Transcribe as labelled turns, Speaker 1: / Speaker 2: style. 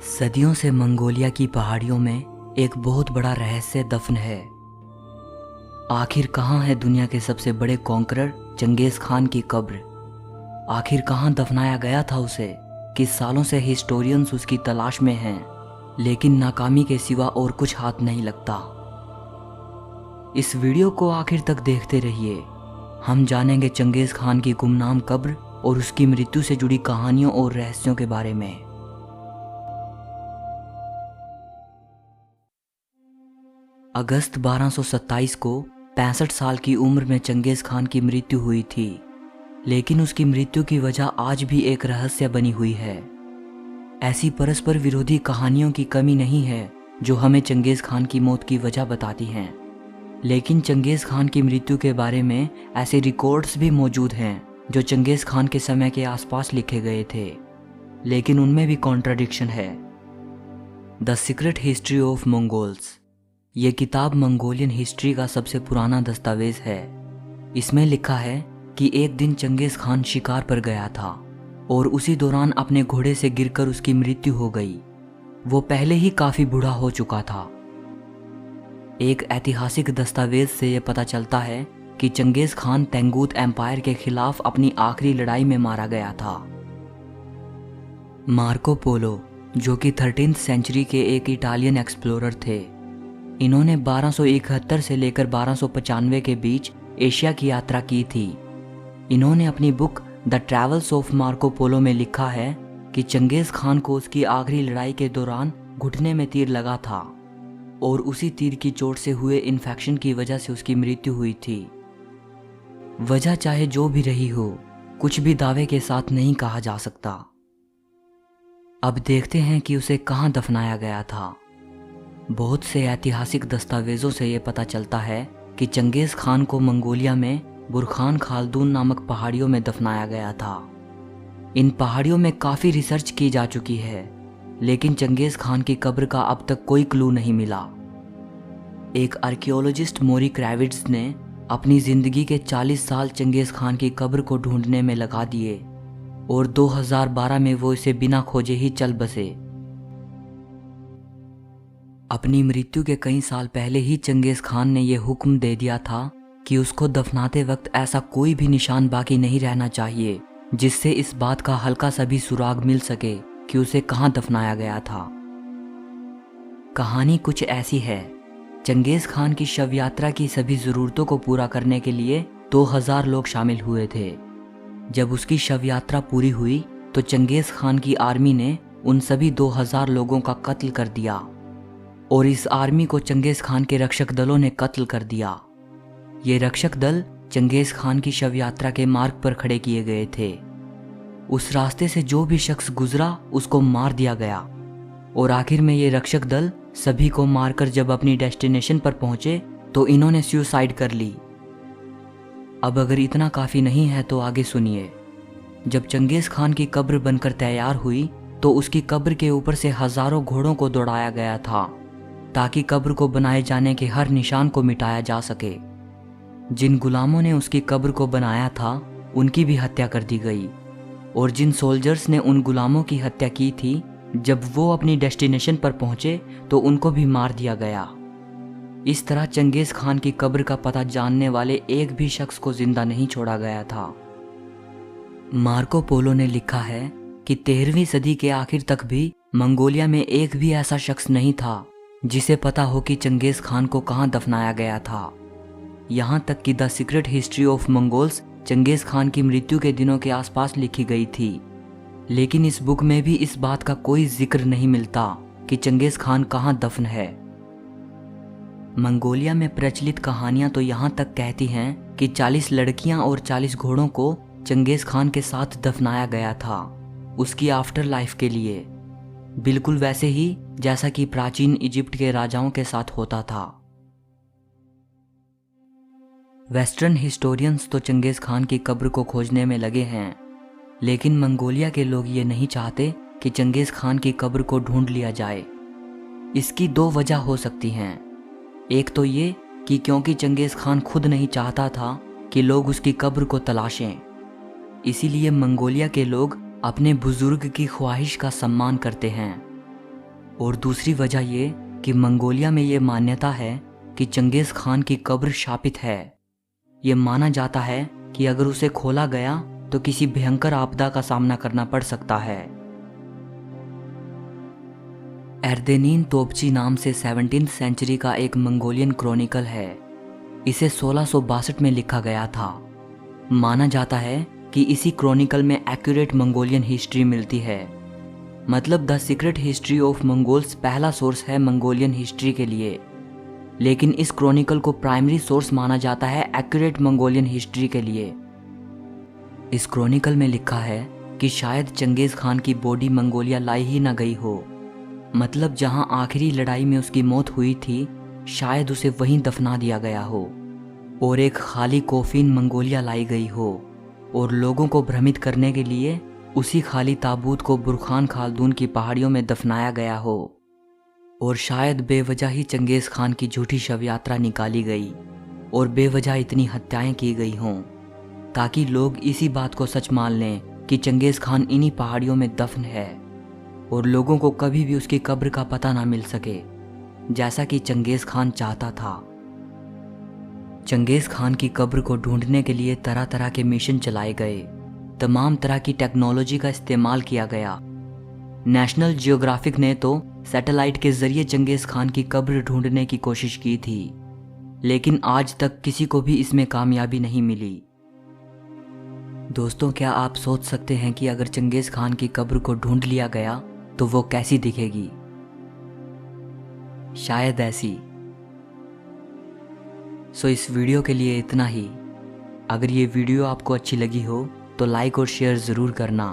Speaker 1: सदियों से मंगोलिया की पहाड़ियों में एक बहुत बड़ा रहस्य दफन है। आखिर कहाँ है दुनिया के सबसे बड़े कॉन्करर चंगेज खान की कब्र? आखिर कहाँ दफनाया गया था उसे? किस सालों से हिस्टोरियंस उसकी तलाश में हैं, लेकिन नाकामी के सिवा और कुछ हाथ नहीं लगता। इस वीडियो को आखिर तक देखते रहिए। हम जानेंगे चंगेज खान की गुमनाम कब्र और उसकी मृत्यु से जुड़ी कहानियों और रहस्यों के बारे में। अगस्त 1227 को 65 साल की उम्र में चंगेज खान की मृत्यु हुई थी, लेकिन उसकी मृत्यु की वजह आज भी एक रहस्य बनी हुई है। ऐसी परस्पर विरोधी कहानियों की कमी नहीं है जो हमें चंगेज खान की मौत की वजह बताती हैं, लेकिन चंगेज खान की मृत्यु के बारे में ऐसे रिकॉर्ड्स भी मौजूद हैं जो चंगेज खान के समय के आसपास लिखे गए थे, लेकिन उनमें भी कॉन्ट्राडिक्शन है। The secret history of Mongols, ये किताब मंगोलियन हिस्ट्री का सबसे पुराना दस्तावेज है। इसमें लिखा है कि एक दिन चंगेज खान शिकार पर गया था और उसी दौरान अपने घोड़े से गिरकर उसकी मृत्यु हो गई। वो पहले ही काफी बूढ़ा हो चुका था। एक ऐतिहासिक दस्तावेज से यह पता चलता है कि चंगेज खान तेंगूत एम्पायर के खिलाफ अपनी आखिरी लड़ाई में मारा गया था। मार्को पोलो, जो कि 13वीं सेंचुरी के एक इटालियन एक्सप्लोरर थे, इन्होंने 1271 से लेकर 1295 के बीच एशिया की यात्रा की थी। इन्होंने अपनी book the travels of Marco Polo में लिखा है कि चंगेज खान को उसकी आखिरी लड़ाई के दौरान घुटने में तीर लगा था और उसी तीर की चोट से हुए इन्फेक्शन की वजह से उसकी मृत्यु हुई थी। वजह चाहे जो भी रही हो, कुछ भी दावे के साथ नहीं कहा जा सकता। अब देखते हैं कि उसे कहाँ दफनाया गया था। बहुत से ऐतिहासिक दस्तावेजों से यह पता चलता है कि चंगेज खान को मंगोलिया में बुरखान खालदून नामक पहाड़ियों में दफनाया गया था। इन पहाड़ियों में काफ़ी रिसर्च की जा चुकी है, लेकिन चंगेज खान की कब्र का अब तक कोई क्लू नहीं मिला। एक आर्कियोलॉजिस्ट मोरी क्रेविट्स ने अपनी ज़िंदगी के 40 साल चंगेज खान की कब्र को ढूंढने में लगा दिए और 2012 में वो इसे बिना खोजे ही चल बसे। अपनी मृत्यु के कई साल पहले ही चंगेज खान ने यह हुक्म दे दिया था कि उसको दफनाते वक्त ऐसा कोई भी निशान बाकी नहीं रहना चाहिए जिससे इस बात का हल्का सा भी सुराग मिल सके कि उसे कहाँ दफनाया गया था। कहानी कुछ ऐसी है। चंगेज खान की शव यात्रा की सभी ज़रूरतों को पूरा करने के लिए 2000 लोग शामिल हुए थे। जब उसकी शव यात्रा पूरी हुई तो चंगेज खान की आर्मी ने उन सभी 2000 लोगों का कत्ल कर दिया और इस आर्मी को चंगेज खान के रक्षक दलों ने कत्ल कर दिया। ये रक्षक दल चंगेज खान की शव यात्रा के मार्ग पर खड़े किए गए थे। उस रास्ते से जो भी शख्स गुजरा उसको मार दिया गया और आखिर में ये रक्षक दल सभी को मारकर जब अपनी डेस्टिनेशन पर पहुंचे तो इन्होंने सुसाइड कर ली। अब अगर इतना काफ़ी नहीं है तो आगे सुनिए। जब चंगेज खान की कब्र बनकर तैयार हुई तो उसकी कब्र के ऊपर से हजारों घोड़ों को दौड़ाया गया था ताकि कब्र को बनाए जाने के हर निशान को मिटाया जा सके। जिन गुलामों ने उसकी कब्र को बनाया था उनकी भी हत्या कर दी गई और जिन सोल्जर्स ने उन गुलामों की हत्या की थी, जब वो अपनी डेस्टिनेशन पर पहुंचे तो उनको भी मार दिया गया। इस तरह चंगेज खान की कब्र का पता जानने वाले एक भी शख्स को जिंदा नहीं छोड़ा गया था। मार्को पोलो ने लिखा है कि 13वीं सदी के आखिर तक भी मंगोलिया में एक भी ऐसा शख्स नहीं था जिसे पता हो कि चंगेज खान को कहाँ दफनाया गया था। यहाँ तक कि the secret history of Mongols चंगेज खान की मृत्यु के दिनों के आसपास लिखी गई थी, लेकिन इस बुक में भी इस बात का कोई जिक्र नहीं मिलता कि चंगेज खान कहाँ दफन है। मंगोलिया में प्रचलित कहानियां तो यहाँ तक कहती हैं कि 40 लड़कियां और 40 घोड़ों को चंगेज खान के साथ दफनाया गया था उसकी आफ्टर लाइफ के लिए, बिल्कुल वैसे ही जैसा कि प्राचीन इजिप्ट के राजाओं के साथ होता था। वेस्टर्न हिस्टोरियंस तो चंगेज खान की कब्र को खोजने में लगे हैं, लेकिन मंगोलिया के लोग ये नहीं चाहते कि चंगेज खान की कब्र को ढूंढ लिया जाए। इसकी दो वजह हो सकती हैं। एक तो ये कि क्योंकि चंगेज खान खुद नहीं चाहता था कि लोग उसकी कब्र को तलाशें, इसीलिए मंगोलिया के लोग अपने बुजुर्ग की ख्वाहिश का सम्मान करते हैं और दूसरी वजह ये कि मंगोलिया में ये मान्यता है कि चंगेज़ खान की कब्र शापित है। ये माना जाता है कि अगर उसे खोला गया तो किसी भयंकर आपदा का सामना करना पड़ सकता है। एर्देनीन तोपची नाम से 17वीं सेंचुरी का एक मंगोलियन क्रॉनिकल है। इसे 1662 में लिखा गया था। माना जाता है कि इसी क्रॉनिकल में एक्यूरेट मंगोलियन हिस्ट्री मिलती है। मतलब the secret history of Mongols पहला सोर्स है मंगोलियन हिस्ट्री के लिए, लेकिन इस क्रॉनिकल को प्राइमरी सोर्स माना जाता है एक्यूरेट मंगोलियन हिस्ट्री के लिए। इस क्रॉनिकल में लिखा है कि शायद चंगेज़ खान की बॉडी मंगोलिया लाई ही ना गई हो। मतलब जहां आखिरी लड़ाई में उसकी मौत हुई थी, शायद उसे वहीं दफना दिया गया हो और एक खाली कोफिन मंगोलिया लाई गई हो और लोगों को भ्रमित करने के लिए उसी खाली ताबूत को बुरखान खालदून की पहाड़ियों में दफनाया गया हो। और शायद बेवजह ही चंगेज़ खान की झूठी शव यात्रा निकाली गई और बेवजह इतनी हत्याएं की गई हों ताकि लोग इसी बात को सच मान लें कि चंगेज़ खान इन्हीं पहाड़ियों में दफन है और लोगों को कभी भी उसकी कब्र का पता ना मिल सके, जैसा कि चंगेज़ खान चाहता था। चंगेज़ खान की कब्र को ढूंढने के लिए तरह तरह के मिशन चलाए गए। तमाम तरह की टेक्नोलॉजी का इस्तेमाल किया गया। नेशनल जियोग्राफिक ने तो सैटेलाइट के जरिए चंगेज़ खान की कब्र ढूंढने की कोशिश की थी, लेकिन आज तक किसी को भी इसमें कामयाबी नहीं मिली। दोस्तों, क्या आप सोच सकते हैं कि अगर चंगेज़ खान की कब्र को ढूंढ लिया गया तो वो कैसी दिखेगी? शायद ऐसी। सो इस वीडियो के लिए इतना ही। अगर ये वीडियो आपको अच्छी लगी हो तो लाइक और शेयर ज़रूर करना।